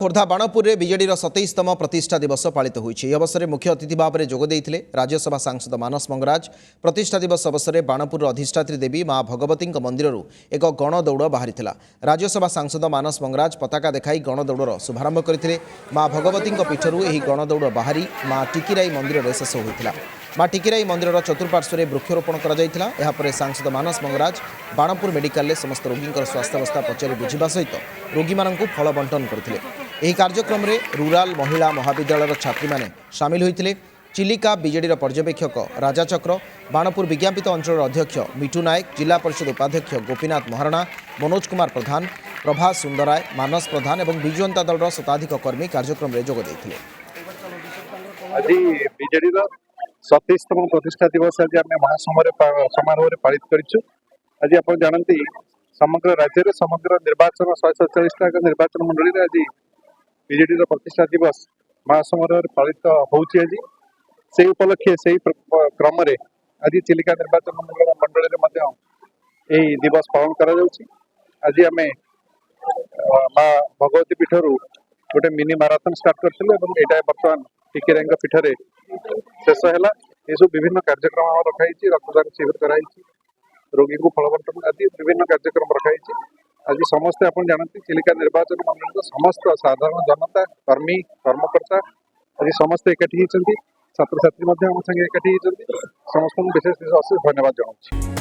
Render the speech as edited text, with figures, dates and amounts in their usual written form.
खोर्धा बाणपुर में बीजेडी 27तम प्रतिष्ठा दिवस पालित होइछि। अवसर में मुख्य अतिथि भाव में जोग देइथिले राज्यसभा सांसद मानस मंगराज। प्रतिष्ठा दिवस अवसर में बाणपुर अधिष्ठात्री देवी मां भगवती मंदिर एक गण दौड़ बाहरी राज्यसभा सांसद मानस मंगराज पताका देखाई गण दौड़र शुभारंभ करथिले। मां भगवती पीठरू एही गण दौड़ बाहरी मां टिकिराई मंदिर में शेष होइथिला। मां टिकिराई मंदिर चतुर्पार्श्व वृक्षरोपण कर सांसद मानस मंगराज बाणपुर मेडिकल समस्त रोगी स्वास्थ्यावस्था पचारि बुझा सहित रोगी मानू फल बंटन करथिले। ଏହି କାର୍ଯ୍ୟକ୍ରମରେ ରୁରାଲ ମହିଳା ମହାବିଦ୍ୟାଳୟର ଛାତ୍ରୀମାନେ ସାମିଲ ହୋଇଥିଲେ। ଚିଲିକା ବିଜେଡିର ପର୍ଯ୍ୟବେକ୍ଷକ ରାଜା ଚକ୍ର, ବାଣପୁର ବିଜ୍ଞାପିତ ଅଞ୍ଚଳର ଅଧ୍ୟକ୍ଷ ମିଠୁ ନାୟକ, ଜିଲ୍ଲା ପରିଷଦ ଉପାଧ୍ୟକ୍ଷ ଗୋପୀନାଥ ମହାରଣା, ମନୋଜ କୁମାର ପ୍ରଧାନ, ପ୍ରଭାସ ସୁନ୍ଦରାୟ, ମାନସ ପ୍ରଧାନ ଏବଂ ବିଜୁ ଜନତା ଦଳର ଶତାଧିକ କର୍ମୀ କାର୍ଯ୍ୟକ୍ରମରେ ଯୋଗ ଦେଇଥିଲେ। ଆଜି ବିଜେଡିର 27ତମ ପ୍ରତିଷ୍ଠା ଦିବସ ଆଜି ଆମେ ସମାରୋହରେ ପାଳିତ କରିଛୁ। ଆଜି ଆପଣ ଜାଣନ୍ତି ସମଗ୍ର ରାଜ୍ୟରେ ସମଗ୍ର ନିର୍ବାଚନ 147ଟା ନିର୍ବାଚନ ମଣ୍ଡଳୀରେ ଆଜି बीजेडी प्रतिष्ठा दिवस महासमारोह पालित होउछि। आज से उपलक्षे से क्रम आज चिलिका निर्वाचन मंडल में दिवस पालन करा जाउछि। आज आम मां भगवती पीठरू गोटे मिनी माराथन स्टार्ट करथिले एवं एटा वर्तमान टिकिराई पीठरे शेष है। ये विभिन्न कार्यक्रम रखाई, रक्तदान शिविर कराई, रोगी को फल बंटन आदि विभिन्न कार्यक्रम रखाई। आज समस्ते आप जानते चिलिका निर्वाचन मंडल समस्त साधारण जनता कर्मी कर्मकर्ता आज समस्ते एकाठी होती, छात्र छात्री आम संगे एकाठी होती। समस्त विशेष विशेष धन्यवाद जनाऊँ।